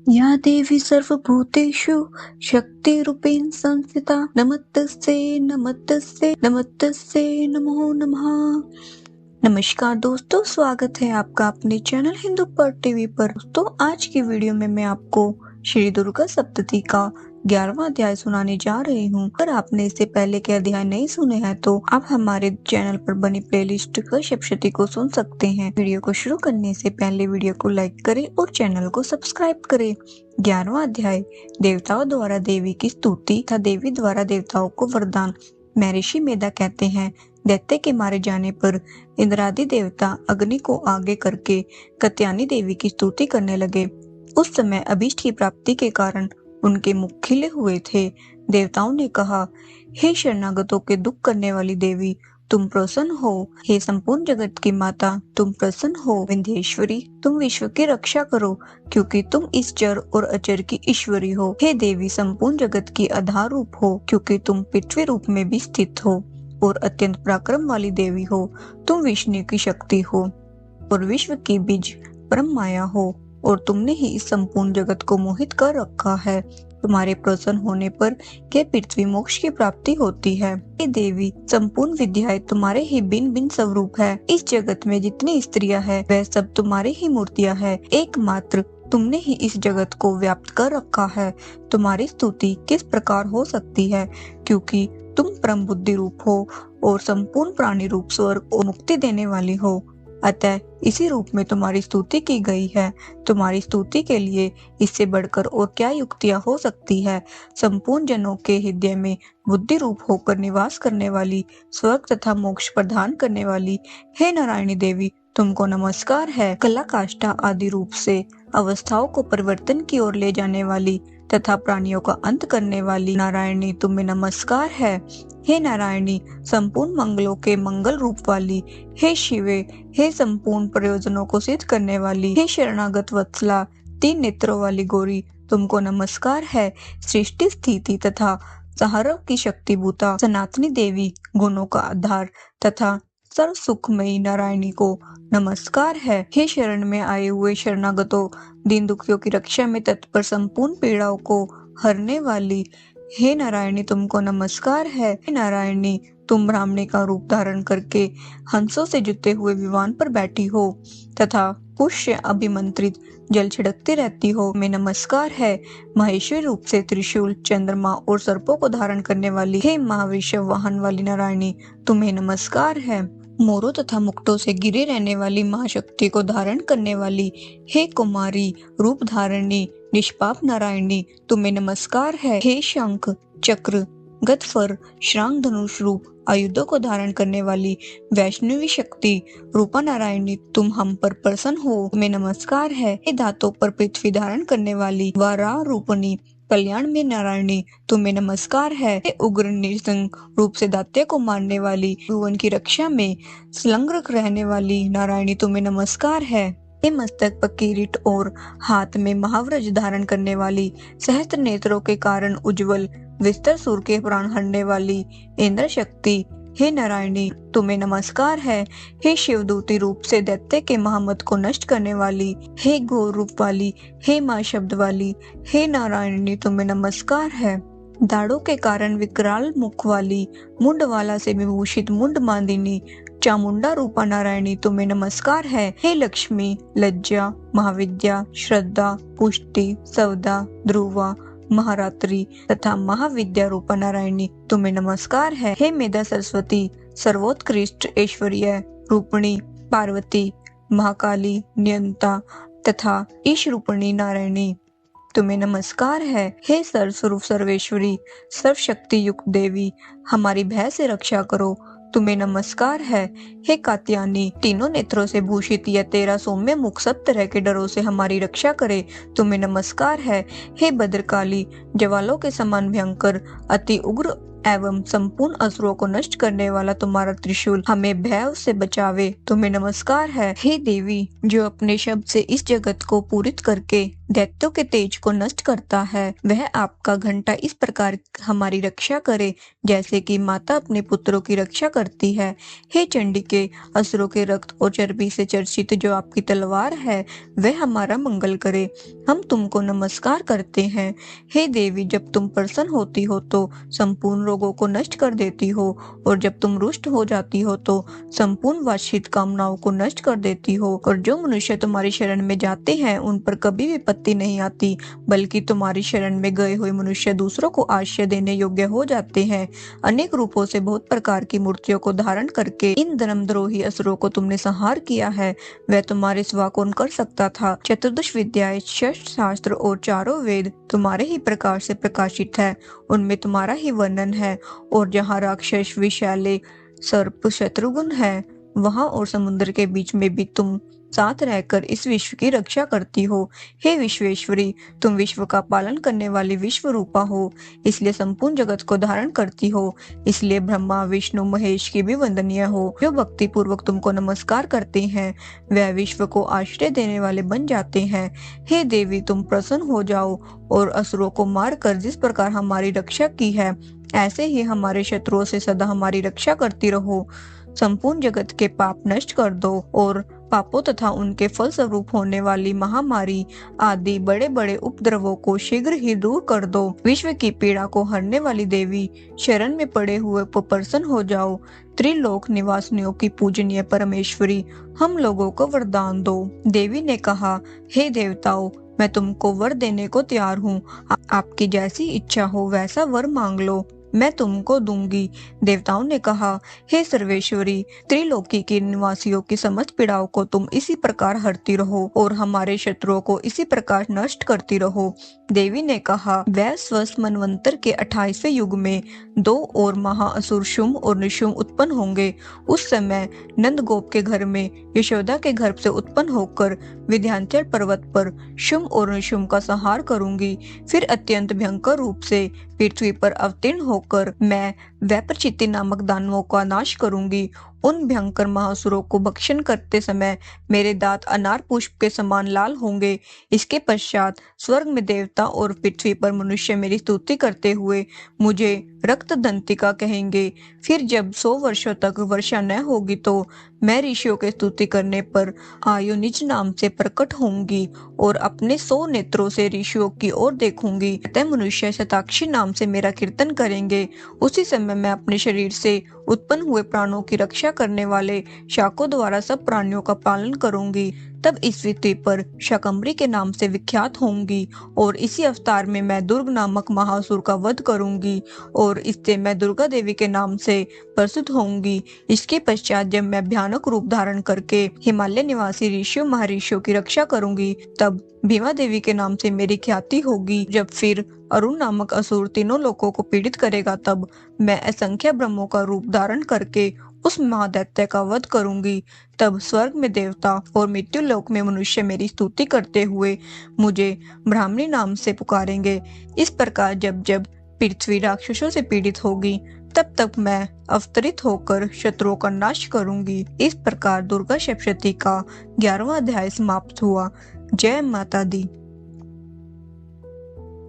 या देवी सर्वभूतेषु शक्तिरूपेण संस्थिता नमस्तस्यै नमस्तस्यै नमस्तस्यै नमो नमः। नमस्कार दोस्तों, स्वागत है आपका अपने चैनल हिंदू पर टीवी पर। दोस्तों, आज की वीडियो में मैं आपको श्री दुर्गा सप्तशती का 11वां अध्याय सुनाने जा रही हूँ। अगर आपने इससे पहले के अध्याय नहीं सुने हैं तो आप हमारे चैनल पर बनी प्लेलिस्ट का सप्तशती को सुन सकते हैं। वीडियो को शुरू करने से पहले वीडियो को लाइक करें और चैनल को सब्सक्राइब करें। 11वां अध्याय देवताओं द्वारा देवी की स्तुति तथा देवी द्वारा देवताओं को वरदान। महर्षि मेधा कहते हैं, दैत्य के मारे जाने पर इंद्रादि देवता अग्नि को आगे करके कात्यायनी देवी की स्तुति करने लगे। उस समय अभीष्ट की प्राप्ति के कारण उनके मुख खिले हुए थे। देवताओं ने कहा, हे शरणागतों के दुख करने वाली देवी, तुम प्रसन्न हो। हे संपूर्ण जगत की माता, तुम प्रसन्न हो। विंध्येश्वरी, तुम विश्व की रक्षा करो, क्योंकि तुम इस चर और अचर की ईश्वरी हो। हे देवी, संपूर्ण जगत की आधार रूप हो, क्योंकि तुम पृथ्वी रूप में भी स्थित हो और अत्यंत पराक्रम वाली देवी हो। तुम विष्णु की शक्ति हो और विश्व की बीज परम माया हो, और तुमने ही इस संपूर्ण जगत को मोहित कर रखा है। तुम्हारे प्रसन्न होने पर के पृथ्वी मोक्ष की प्राप्ति होती है। हे देवी, संपूर्ण विद्याएं तुम्हारे ही भिन्न भिन्न स्वरूप है। इस जगत में जितनी स्त्रियां हैं, वह सब तुम्हारी ही मूर्तियां हैं। एकमात्र तुमने ही इस जगत को व्याप्त कर रखा है। तुम्हारी स्तुति किस प्रकार हो सकती है, क्योंकि तुम परम बुद्धि रूप हो और संपूर्ण प्राणी रूप स्वर्ग और मुक्ति देने वाली हो। अतः इसी रूप में तुम्हारी स्तुति की गई है। तुम्हारी स्तुति के लिए इससे बढ़कर और क्या युक्तियां हो सकती है। संपूर्ण जनों के हृदय में बुद्धि रूप होकर निवास करने वाली, स्वर्ग तथा मोक्ष प्रदान करने वाली, हे नारायणी देवी, तुमको नमस्कार है। कला काष्ठा आदि रूप से अवस्थाओं को परिवर्तन की ओर ले जाने वाली तथा प्राणियों का अंत करने वाली नारायणी, तुम्हें नमस्कार है। हे नारायणी, संपूर्ण मंगलों के मंगल रूप वाली, हे शिवे, हे संपूर्ण प्रयोजनों को सिद्ध करने वाली, हे शरणागत वत्सला, 3 नेत्रों वाली गौरी, तुमको नमस्कार है। सृष्टि स्थिति तथा संहार की शक्ति भूता सनातनी देवी, गुणों का आधार तथा सर्व सुखमयी नारायणी को नमस्कार है। हे शरण में आए हुए शरणागतों, दीन दुखियों की रक्षा में तत्पर, संपूर्ण पीड़ाओं को हरने वाली, हे नारायणी, तुमको नमस्कार है। हे नारायणी, तुम ब्राह्मणी का रूप धारण करके हंसों से जुते हुए विमान पर बैठी हो तथा पुष्य अभिमंत्रित जल छिड़कती रहती हो, में नमस्कार है। महेश्वरी रूप से त्रिशूल, चंद्रमा और सर्पों को धारण करने वाली, हे महावृषभ वाहन वाली नारायणी, तुम्हें नमस्कार है। मोरों तथा मुक्तों से गिरे रहने वाली महाशक्ति को धारण करने वाली, हे कुमारी रूप धारणी निष्पाप नारायणी, तुम्हें नमस्कार है। हे शंख चक्र गदफर श्रांग धनुष रूप आयुधों को धारण करने वाली वैष्णवी शक्ति रूपा नारायणी, तुम हम पर प्रसन्न हो, तुम्हें नमस्कार है। हे धातों पर पृथ्वी धारण करने वाली वाराह रूपनी कल्याण में नारायणी, तुम्हें नमस्कार है। हे उग्र नृसिंह रूप से दैत्य को मारने वाली, भुवन की रक्षा में संलग्न रहने वाली नारायणी, तुम्हें नमस्कार है। हे मस्तक पर किरीट और हाथ में महावज्र धारण करने वाली, सहस्त्र नेत्रों के कारण उज्जवल विस्तर सुर के प्राण हरने वाली इंद्र शक्ति, हे नारायणी, तुम्हें नमस्कार है। हे शिवदूती रूप से दैत्य के महामत को नष्ट करने वाली, हे घोर रूप वाली, हे मां शब्द वाली, हे नारायणी, तुम्हें नमस्कार है। दाढ़ों के कारण विकराल मुख वाली, मुंड वाला से विभूषित मुंड मांदिनी चामुंडा रूपा नारायणी, तुम्हें नमस्कार है। हे लक्ष्मी, लज्जा, महाविद्या, श्रद्धा, पुष्टि, सवदा, ध्रुवा, महारात्रि तथा महाविद्या रूपा नारायणी, तुम्हें नमस्कार है। हे मेधा सरस्वती, सर्वोत्कृष्ट ऐश्वर्य रूपिणी पार्वती, महाकाली, नियंता तथा ईश रूपिणी नारायणी, तुम्हें नमस्कार है। हे सर्वस्वरूप सर्वेश्वरी, सर्वशक्ति युक्त देवी, हमारी भय से रक्षा करो, तुम्हें नमस्कार है। हे कात्यायनी, तीनों नेत्रों से भूषित यह तेरा सौम्य मुख सब तरह के डरों से हमारी रक्षा करे, तुम्हें नमस्कार है। हे भद्रकाली, ज्वालों के समान भयंकर, अति उग्र एवं संपूर्ण असुरों को नष्ट करने वाला तुम्हारा त्रिशूल हमें भय से बचावे, तुम्हें नमस्कार है। हे देवी, जो अपने शब्द से इस जगत को पूरित करके दैत्यों के तेज को नष्ट करता है। वह आपका घंटा इस प्रकार हमारी रक्षा करे जैसे कि माता अपने पुत्रों की रक्षा करती है। हे चंडिके, असुरों के रक्त और चर्बी से चर्चित जो आपकी तलवार है वह हमारा मंगल करे। हम तुमको नमस्कार करते हैं। हे देवी, जब तुम प्रसन्न होती हो तो संपूर्ण रोगों को नष्ट कर देती हो और जब तुम रुष्ट हो जाती हो तो संपूर्ण वांछित कामनाओं को नष्ट कर देती हो। और जो मनुष्य तुम्हारी शरण में जाते हैं उन पर कभी विपत्ति नहीं आती, बल्कि तुम्हारी शरण में गए हुए मनुष्य दूसरों को आश्रय देने योग्य हो जाते हैं। अनेक रूपों से बहुत प्रकार की मूर्तियों को धारण करके इन धर्मद्रोही असुरों को तुमने संहार किया है। वह तुम्हारे सिवा कौन कर सकता था। चतुर्दश विद्याएं, शस्त्र शास्त्र और चारों वेद तुम्हारे ही प्रकाश से प्रकाशित है, उनमें तुम्हारा ही वर्णन है। और जहाँ राक्षस, विषैले, सर्प, शत्रुघ्न है, वहां और समुद्र के बीच में भी तुम साथ रहकर इस विश्व की रक्षा करती हो। हे विश्वेश्वरी, तुम विश्व का पालन करने वाली विश्व रूपा हो, इसलिए संपूर्ण जगत को धारण करती हो। इसलिए ब्रह्मा, विष्णु, महेश की भी वंदनीय हो। जो भक्ति पूर्वक तुमको नमस्कार करते हैं वह विश्व को आश्रय देने वाले बन जाते हैं। हे देवी, तुम प्रसन्न हो जाओ और असुरों को मारकर जिस प्रकार हमारी रक्षा की है ऐसे ही हमारे शत्रुओं से सदा हमारी रक्षा करती रहो। संपूर्ण जगत के पाप नष्ट कर दो और पापों तथा उनके फल स्वरूप होने वाली महामारी आदि बड़े बड़े उपद्रवों को शीघ्र ही दूर कर दो। विश्व की पीड़ा को हरने वाली देवी, शरण में पड़े हुए को प्रसन्न हो जाओ। त्रिलोक निवासियों की पूजनीय परमेश्वरी, हम लोगों को वरदान दो। देवी ने कहा, हे देवताओं, मैं तुमको वर देने को तैयार हूँ। आपकी जैसी इच्छा हो वैसा वर मांग लो, मैं तुमको दूंगी। देवताओं ने कहा, हे सर्वेश्वरी, त्रिलोकी के निवासियों की समस्त पीड़ाओं को तुम इसी प्रकार हरती रहो और हमारे शत्रुओं को इसी प्रकार नष्ट करती रहो। देवी ने कहा, वह स्वस्थ मनवंतर के 28वें युग में 2 और महाअसुर शुंभ और निशुंभ उत्पन्न होंगे। उस समय नंदगोप के घर में यशोदा के गर्भ से उत्पन्न होकर विंध्याचल पर्वत पर शुंभ और निशुंभ का संहार करूंगी। फिर अत्यंत भयंकर रूप से पृथ्वी पर अवतीर्ण होकर मैं वैप्रचिति नामक दानवों का नाश करूंगी। उन भयंकर महासुरों को भक्षण करते समय मेरे दांत अनार पुष्प के समान लाल होंगे। इसके पश्चात स्वर्ग में देवता और पृथ्वी पर मनुष्य मेरी स्तुति करते हुए मुझे रक्त दंतिका कहेंगे। फिर जब 100 वर्षों तक वर्षा न होगी तो मैं ऋषियों के स्तुति करने पर आयु निज नाम से प्रकट होंगी और अपने 100 नेत्रों से ऋषियों की ओर देखूंगी। अतः मनुष्य शताक्षी नाम से मेरा कीर्तन करेंगे। उसी समय मैं अपने शरीर से उत्पन्न हुए प्राणों की रक्षा करने वाले शाकों द्वारा सब प्राणियों का पालन करूंगी। तब इस पृथ्वी पर शाकंभरी के नाम से विख्यात होंगी और इसी अवतार में मैं दुर्ग नामक महासुर का वध करूंगी और इससे मैं दुर्गा देवी के नाम से प्रसिद्ध होंगी। इसके पश्चात जब मैं भयानक रूप धारण करके हिमालय निवासी ऋषियों महर्षियों की रक्षा करूंगी तब भीमा देवी के नाम से मेरी ख्याति होगी। जब फिर अरुण नामक असुर तीनों लोगों को पीड़ित करेगा तब मैं असंख्य ब्रह्मों का रूप धारण करके उस महादैत्य का वध करूंगी। तब स्वर्ग में देवता और मृत्यु लोक में मनुष्य मेरी स्तुति करते हुए मुझे ब्राह्मणी नाम से पुकारेंगे। इस प्रकार जब जब पृथ्वी राक्षसों से पीड़ित होगी तब तक मैं अवतरित होकर शत्रुओं का नाश करूंगी। इस प्रकार दुर्गा सप्तशती का 11वां अध्याय समाप्त हुआ। जय माता दी।